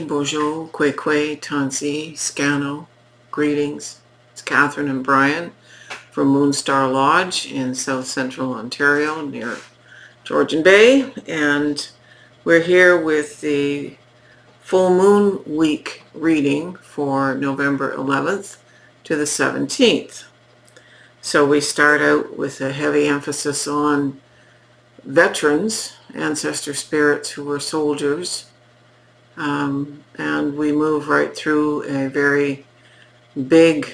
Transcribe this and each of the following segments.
Bonjour, Kwekwe, Tansi, Scano, greetings. It's Catherine and Brian from Moonstarlodge in South Central Ontario near Georgian Bay, and we're here with the full moon week reading for November 11th to the 17th. So we start out with a heavy emphasis on veterans, ancestor spirits who were soldiers, and we move right through a very big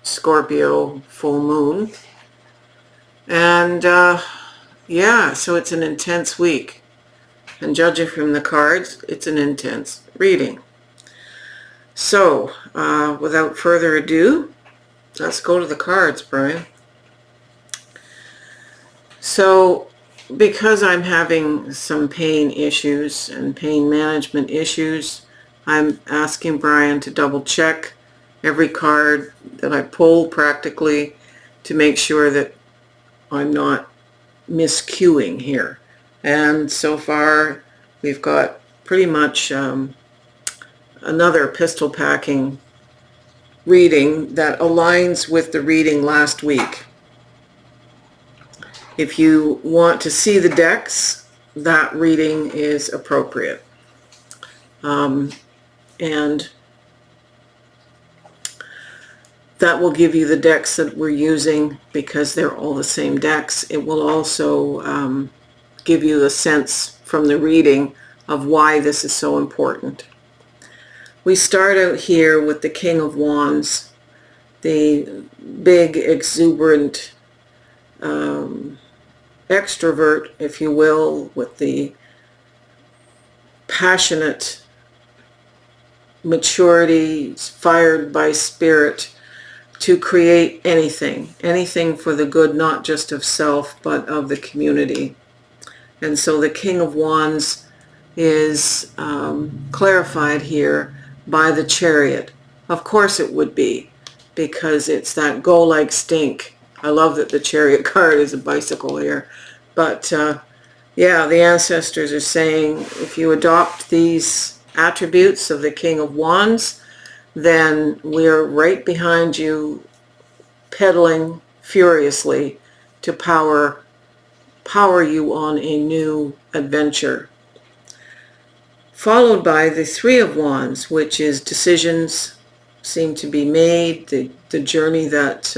Scorpio full moon. And yeah, so it's an intense week. And judging from the cards, it's an intense reading. So, without further ado, let's go to the cards, Brian. So, because I'm having some pain issues and pain management issues, I'm asking Brian to double check every card that I pull practically to make sure that I'm not miscuing here. And so far we've got pretty much another pistol packing reading that aligns with the reading last week. If you want to see the decks, that reading is appropriate. And that will give you the decks that we're using because they're all the same decks. It will also give you a sense from the reading of why this is so important. We start out here with the King of Wands, the big, exuberant extrovert, if you will, with the passionate maturity, fired by spirit to create anything for the good, not just of self, but of the community. And so the King of Wands is clarified here by the Chariot. Of course it would be, because it's that go like stink. I love that the Chariot card is a bicycle here. But yeah, the ancestors are saying if you adopt these attributes of the King of Wands, then we're right behind you, pedaling furiously to power you on a new adventure. Followed by the Three of Wands, which is decisions seem to be made, the journey that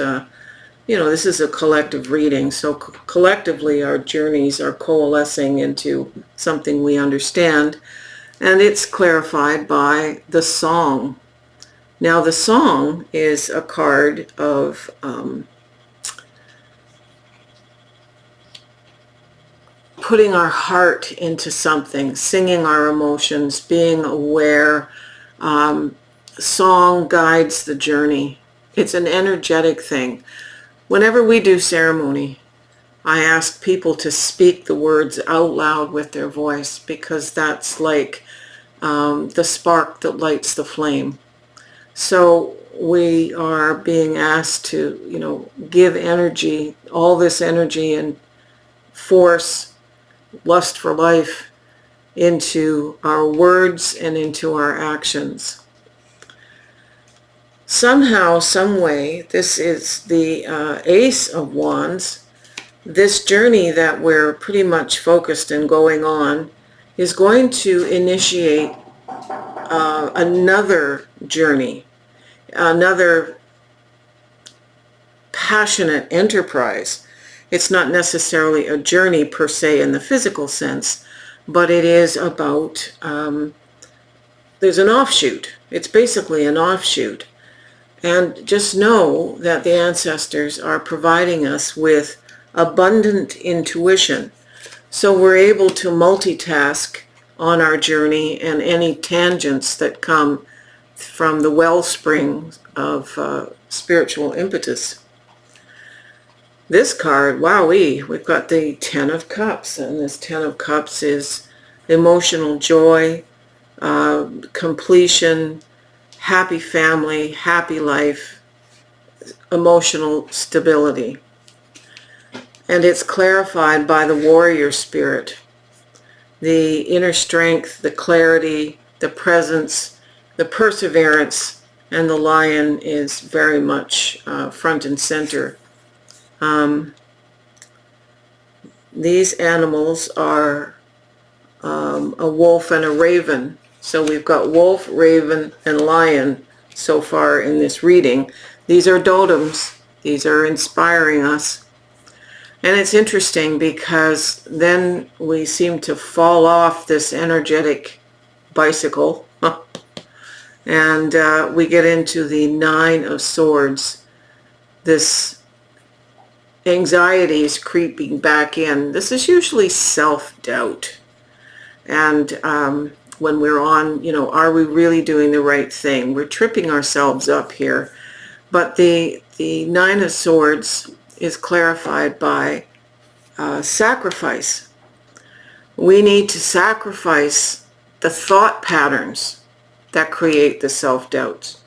this is a collective reading, so collectively our journeys are coalescing into something we understand, and it's clarified by the Song. Now the Song is a card of putting our heart into something, singing our emotions, being aware. Song guides the journey. It's an energetic thing. Whenever we do ceremony, I ask people to speak the words out loud with their voice, because that's like the spark that lights the flame. So we are being asked to, give energy, all this energy and force, lust for life, into our words and into our actions. Somehow, some way, this is the Ace of Wands. This journey that we're pretty much focused and going on is going to initiate another journey, another passionate enterprise. It's not necessarily a journey per se in the physical sense, but it is about, there's an offshoot. It's basically an offshoot. And just know that the ancestors are providing us with abundant intuition. So we're able to multitask on our journey and any tangents that come from the wellspring of spiritual impetus. This card, wowee, we've got the Ten of Cups, and this Ten of Cups is emotional joy, completion, happy family, happy life, emotional stability. And it's clarified by the warrior spirit, the inner strength, the clarity, the presence, the perseverance, and the lion is very much front and center. These animals are a wolf and a raven. So we've got wolf, raven, and lion so far in this reading. These are totems. These are inspiring us. And it's interesting because then we seem to fall off this energetic bicycle and we get into the Nine of Swords. This anxiety is creeping back in. This is usually self-doubt. And when we're on, are we really doing the right thing? We're tripping ourselves up here. But the Nine of Swords is clarified by sacrifice. We need to sacrifice the thought patterns that create the self-doubts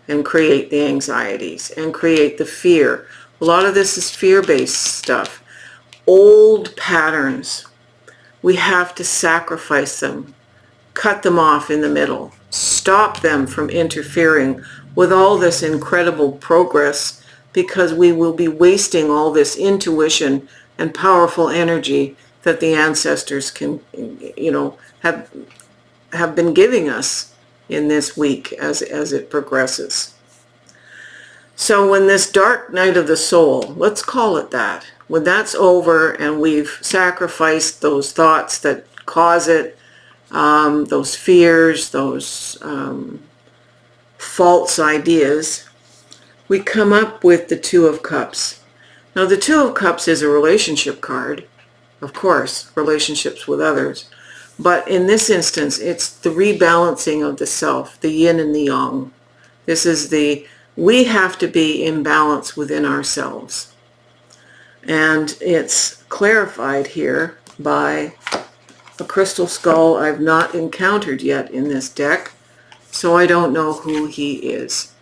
and create the anxieties and create the fear. A lot of this is fear-based stuff. Old patterns. We have to sacrifice them, cut them off in the middle, stop them from interfering with all this incredible progress, because we will be wasting all this intuition and powerful energy that the ancestors can, have been giving us in this week as it progresses. So when this dark night of the soul, let's call it that, when that's over and we've sacrificed those thoughts that cause it, those fears, those false ideas, we come up with the Two of Cups. Now the Two of Cups is a relationship card, of course, relationships with others. But in this instance, it's the rebalancing of the self, the yin and the yang. This is we have to be in balance within ourselves. And it's clarified here by a crystal skull I've not encountered yet in this deck, so I don't know who he is.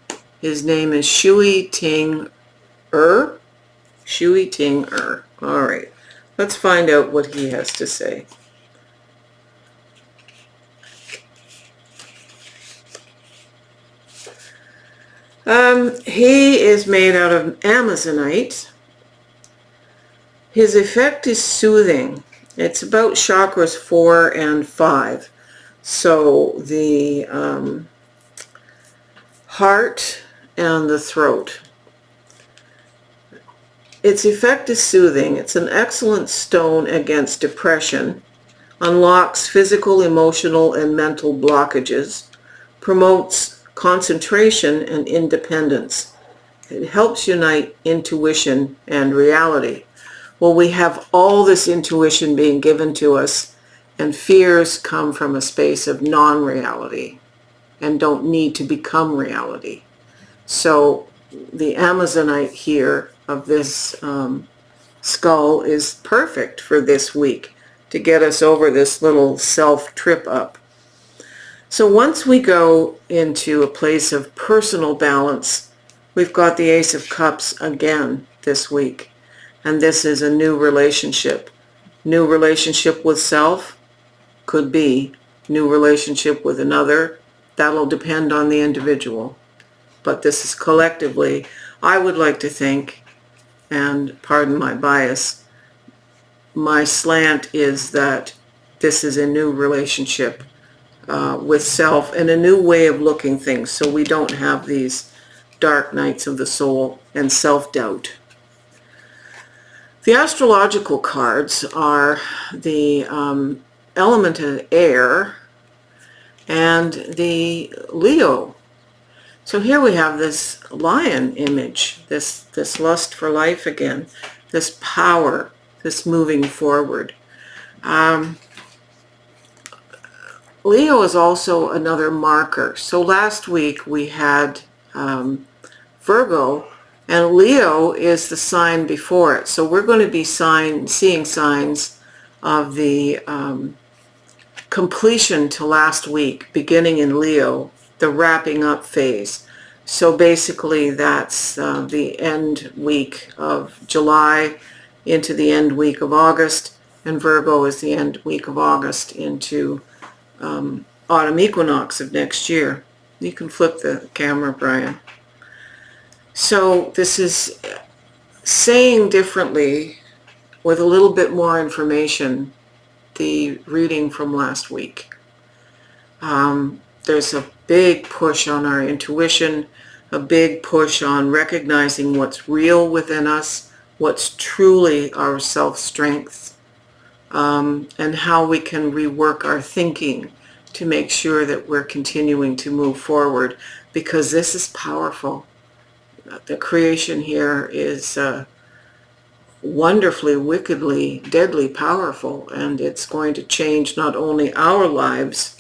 His name is Shui Ting Er. Shui Ting Er. All right, let's find out what he has to say. He is made out of Amazonite. His effect is soothing. It's about chakras 4 and 5. So the heart and the throat. Its effect is soothing. It's an excellent stone against depression, unlocks physical, emotional, and mental blockages, promotes concentration and independence. It helps unite intuition and reality. Well, we have all this intuition being given to us, and fears come from a space of non-reality and don't need to become reality. So the Amazonite here of this skull is perfect for this week to get us over this little self-trip up. So once we go into a place of personal balance, we've got the Ace of Cups again this week. And this is a new relationship. New relationship with self, could be new relationship with another. That'll depend on the individual. But this is collectively, I would like to think, and pardon my bias, my slant is that this is a new relationship with self and a new way of looking things, so we don't have these dark nights of the soul and self-doubt. The astrological cards are the element of air and the Leo. So here we have this lion image, this lust for life again, this power, this moving forward. Leo is also another marker. So last week we had Virgo, and Leo is the sign before it. So we're going to be seeing signs of the completion to last week, beginning in Leo, the wrapping up phase. So basically that's the end week of July into the end week of August, and Virgo is the end week of August into autumn equinox of next year. You can flip the camera, Brian. So this is saying differently, with a little bit more information, the reading from last week. There's a big push on our intuition, a big push on recognizing what's real within us, what's truly our self-strength, and how we can rework our thinking to make sure that we're continuing to move forward, because this is powerful. The creation here is wonderfully, wickedly, deadly powerful, and it's going to change not only our lives,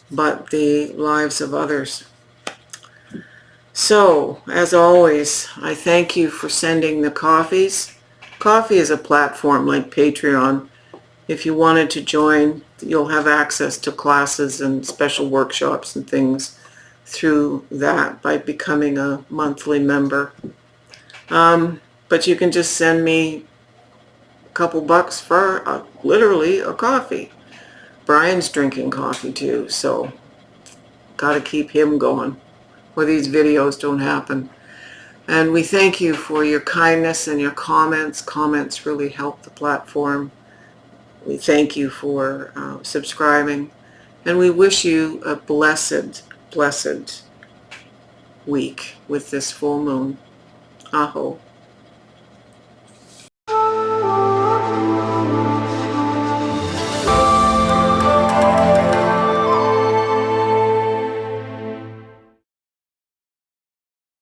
but the lives of others. So, as always, I thank you for sending the coffees. Coffee is a platform like Patreon. If you wanted to join, you'll have access to classes and special workshops and things through that by becoming a monthly member. But you can just send me a couple bucks for literally a coffee. Brian's drinking coffee too, so got to keep him going, or these videos don't happen. And we thank you for your kindness and your comments. Comments really help the platform. We thank you for subscribing, and we wish you a blessed, blessed week with this full moon. Aho.